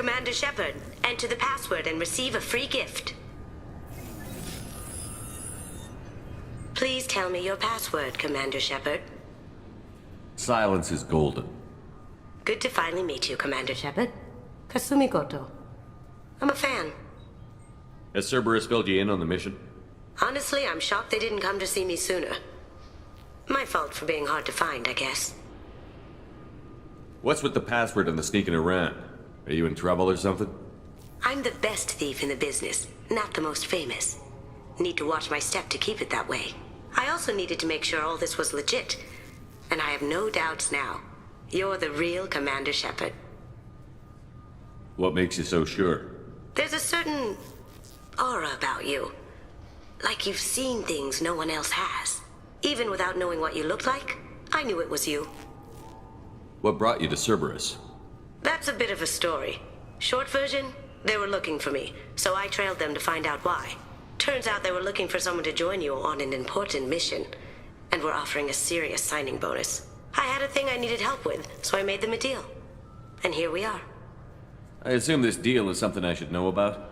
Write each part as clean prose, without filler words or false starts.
Commander Shepard, enter the password and receive a free gift. Please tell me your password, Commander Shepard. Silence is golden. Good to finally meet you, Commander Shepard. Kasumi Goto. I'm a fan. Has Cerberus filled you in on the mission? Honestly, I'm shocked they didn't come to see me sooner. My fault for being hard to find, I guess. What's with the password and the sneaking around? Are you in trouble or something? I'm the best thief in the business, not the most famous. Need to watch my step to keep it that way. I also needed to make sure all this was legit. And I have no doubts now. You're the real Commander Shepard. What makes you so sure? There's a certain aura about you. Like you've seen things no one else has. Even without knowing what you looked like, I knew it was you. What brought you to Cerberus? That's a bit of a story. Short version, they were looking for me, so I trailed them to find out why. Turns out they were looking for someone to join you on an important mission, and were offering a serious signing bonus. I had a thing I needed help with, so I made them a deal. And here we are. I assume this deal is something I should know about?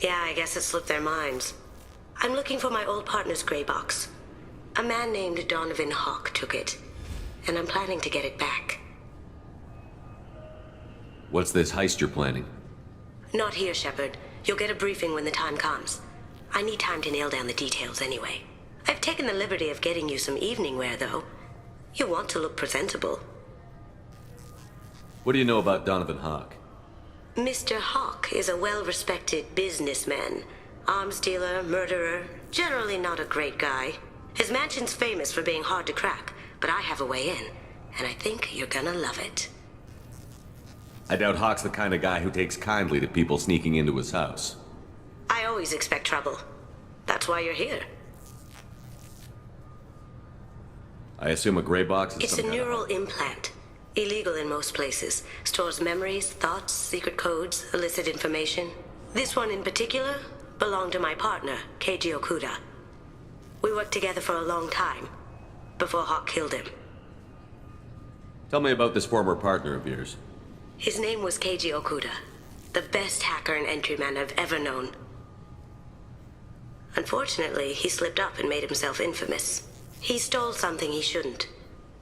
Yeah, I guess it slipped their minds. I'm looking for my old partner's gray box. A man named Donovan Hawk took it, and I'm planning to get it back. What's this heist you're planning? Not here, Shepard. You'll get a briefing when the time comes. I need time to nail down the details anyway. I've taken the liberty of getting you some evening wear, though. You want to look presentable. What do you know about Donovan Hawk? Mr. Hawk is a well-respected businessman. Arms dealer, murderer, generally not a great guy. His mansion's famous for being hard to crack, but I have a way in, and I think you're gonna love it. I doubt Hawk's the kind of guy who takes kindly to people sneaking into his house. I always expect trouble. That's why you're here. I assume a gray box is It's a some kind of- neural implant. Illegal in most places. Stores memories, thoughts, secret codes, illicit information. This one in particular belonged to my partner, Keiji Okuda. We worked together for a long time, before Hawk killed him. Tell me about this former partner of yours. His name was Keiji Okuda, the best hacker and entryman I've ever known. Unfortunately, he slipped up and made himself infamous. He stole something he shouldn't.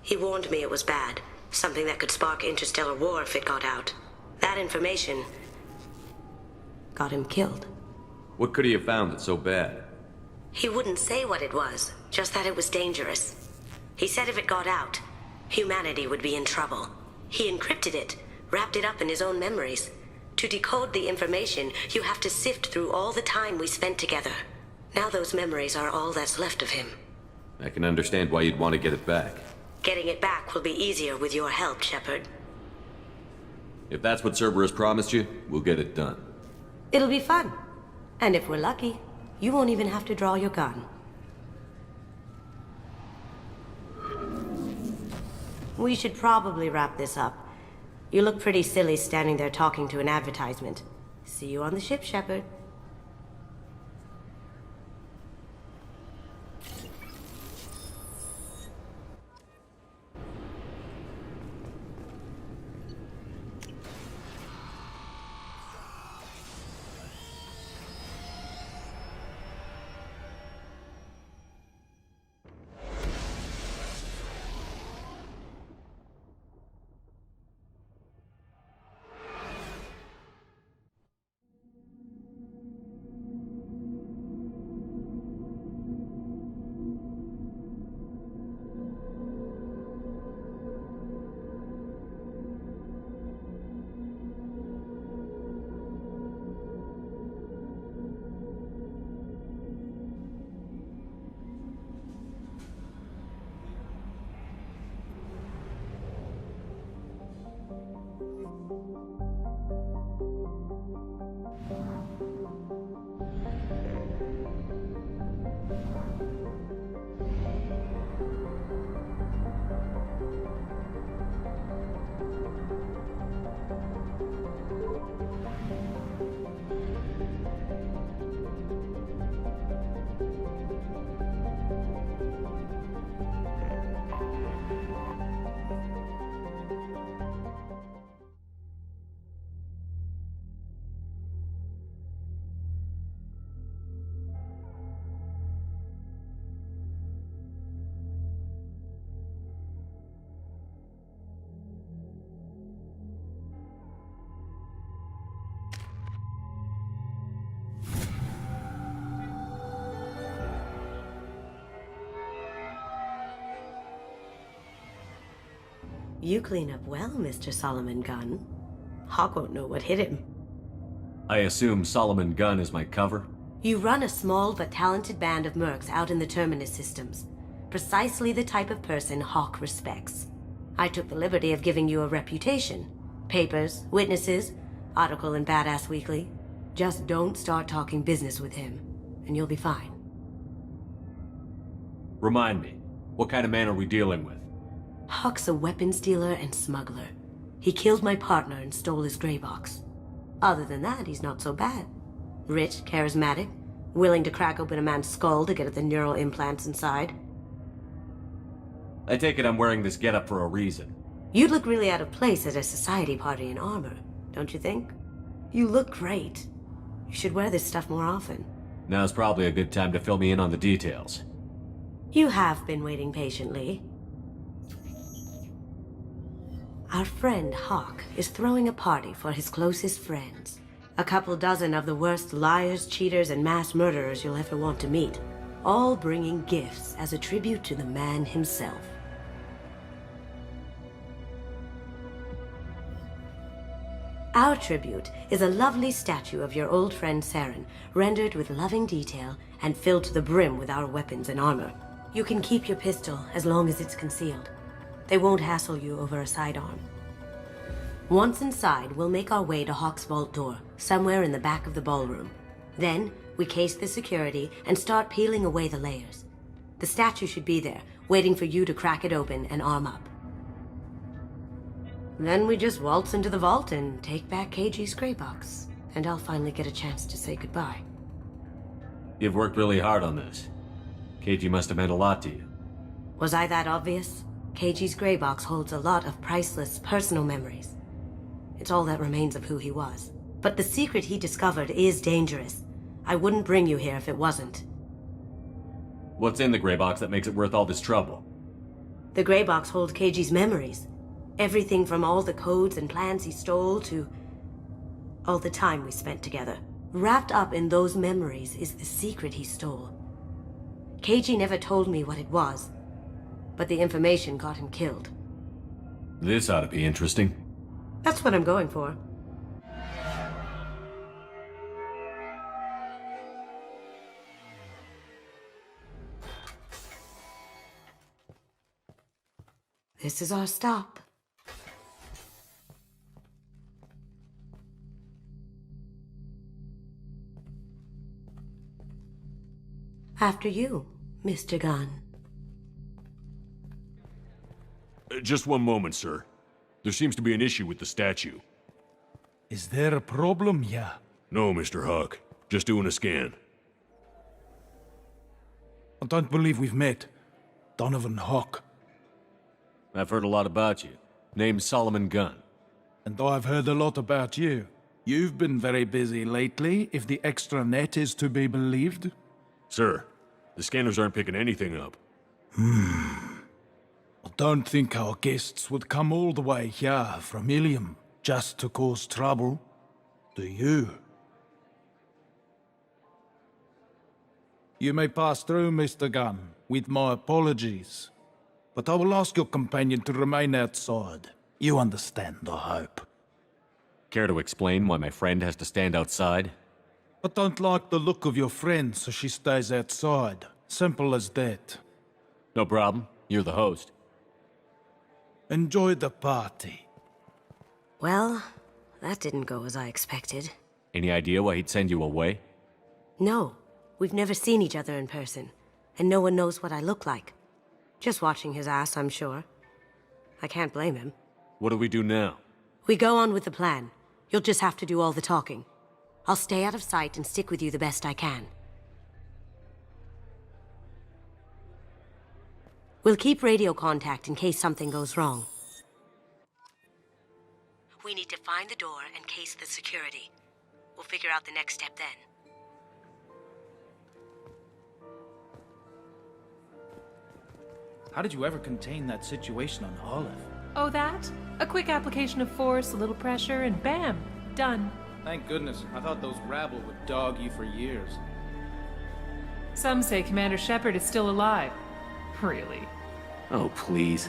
He warned me it was bad, something that could spark interstellar war if it got out. That information got him killed. What could he have found that's so bad? He wouldn't say what it was, just that it was dangerous. He said if it got out, humanity would be in trouble. He encrypted it, wrapped it up in his own memories. To decode the information, you have to sift through all the time we spent together. Now those memories are all that's left of him. I can understand why you'd want to get it back. Getting it back will be easier with your help, Shepard. If that's what Cerberus promised you, we'll get it done. It'll be fun. And if we're lucky, you won't even have to draw your gun. We should probably wrap this up. You look pretty silly standing there talking to an advertisement. See you on the ship, Shepard. You clean up well, Mr. Solomon Gunn. Hawk won't know what hit him. I assume Solomon Gunn is my cover? You run a small but talented band of mercs out in the Terminus systems. Precisely the type of person Hawk respects. I took the liberty of giving you a reputation. Papers, witnesses, article in Badass Weekly. Just don't start talking business with him, and you'll be fine. Remind me, what kind of man are we dealing with? Hawk's a weapons dealer and smuggler. He killed my partner and stole his gray box. Other than that, he's not so bad. Rich, charismatic, willing to crack open a man's skull to get at the neural implants inside. I take it I'm wearing this getup for a reason. You'd look really out of place at a society party in armor, don't you think? You look great. You should wear this stuff more often. Now's probably a good time to fill me in on the details. You have been waiting patiently. Our friend Hawk is throwing a party for his closest friends. A couple dozen of the worst liars, cheaters, and mass murderers you'll ever want to meet. All bringing gifts as a tribute to the man himself. Our tribute is a lovely statue of your old friend Saren, rendered with loving detail and filled to the brim with our weapons and armor. You can keep your pistol as long as it's concealed. They won't hassle you over a sidearm. Once inside, we'll make our way to Hawk's vault door, somewhere in the back of the ballroom. Then, we case the security and start peeling away the layers. The statue should be there, waiting for you to crack it open and arm up. Then we just waltz into the vault and take back KG's gray box. And I'll finally get a chance to say goodbye. You've worked really hard on this. KG must have meant a lot to you. Was I that obvious? KG's gray box holds a lot of priceless personal memories. It's all that remains of who he was. But the secret he discovered is dangerous. I wouldn't bring you here if it wasn't. What's in the gray box that makes it worth all this trouble? The gray box holds KG's memories. Everything from all the codes and plans he stole to all the time we spent together. Wrapped up in those memories is the secret he stole. KG never told me what it was, but the information got him killed. This ought to be interesting. That's what I'm going for. This is our stop. After you, Mr. Gunn. Just one moment, sir. There seems to be an issue with the statue. Is there a problem here? No, Mr. Hawk. Just doing a scan. I don't believe we've met. Donovan Hawk. I've heard a lot about you. Name's Solomon Gunn. And I've heard a lot about you. You've been very busy lately, if the extranet is to be believed. Sir, the scanners aren't picking anything up. I don't think our guests would come all the way here from Ilium just to cause trouble. Do you? You may pass through, Mr. Gunn, with my apologies. But I will ask your companion to remain outside. You understand, I hope. Care to explain why my friend has to stand outside? I don't like the look of your friend, so she stays outside. Simple as that. No problem. You're the host. Enjoy the party. Well, that didn't go as I expected. Any idea why he'd send you away? No, we've never seen each other in person, and no one knows what I look like. Just watching his ass, I'm sure. I can't blame him. What do we do now? We go on with the plan. You'll just have to do all the talking. I'll stay out of sight and stick with you the best I can. We'll keep radio contact in case something goes wrong. We need to find the door and case the security. We'll figure out the next step then. How did you ever contain that situation on Olive? Oh, that? A quick application of force, a little pressure, and bam! Done. Thank goodness. I thought those rabble would dog you for years. Some say Commander Shepard is still alive. Really? Oh, please.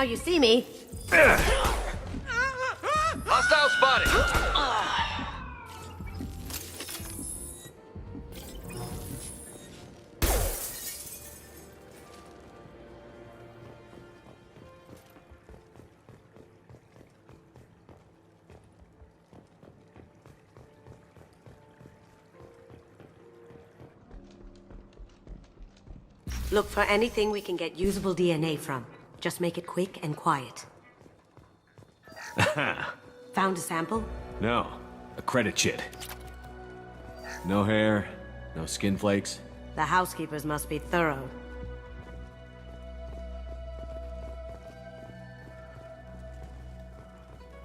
now you see me. Hostile spotted! Look for anything we can get usable DNA from. Just make it quick and quiet. Found a sample? No, a credit chit. No hair, no skin flakes. The housekeepers must be thorough.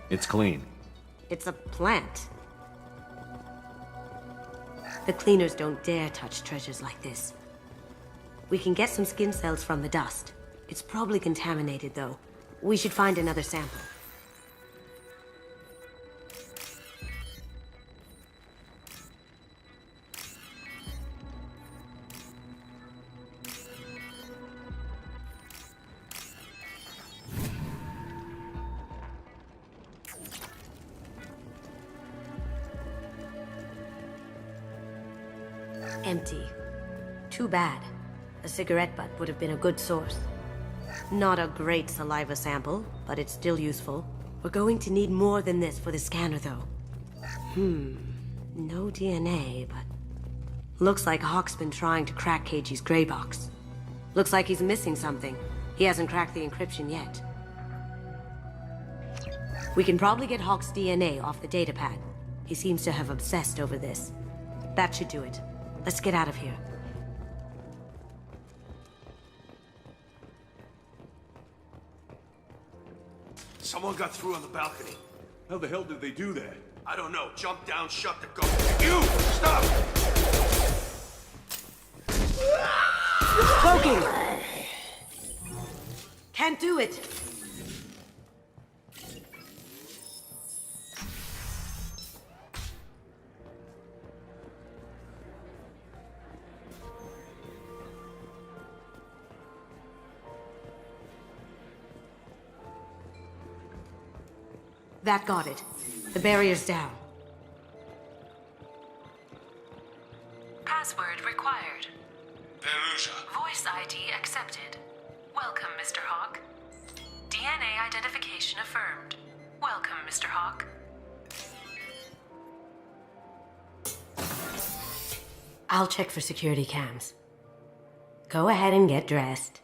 It's clean. It's a plant. The cleaners don't dare touch treasures like this. We can get some skin cells from the dust. It's probably contaminated, though. We should find another sample. Empty. Too bad. A cigarette butt would have been a good source. Not a great saliva sample, but it's still useful. We're going to need more than this for the scanner, though. No DNA, but... Looks like Hawk's been trying to crack KG's gray box. Looks like he's missing something. He hasn't cracked the encryption yet. We can probably get Hawk's DNA off the datapad. He seems to have obsessed over this. That should do it. Let's get out of here. Someone got through on the balcony. How the hell did they do that? I don't know. Jump down, shut the door. You! Stop! Cloaking! Can't do it. That got it. The barrier's down. Password required. Veruja. Voice ID accepted. Welcome, Mr. Hawk. DNA identification affirmed. Welcome, Mr. Hawk. I'll check for security cams. Go ahead and get dressed.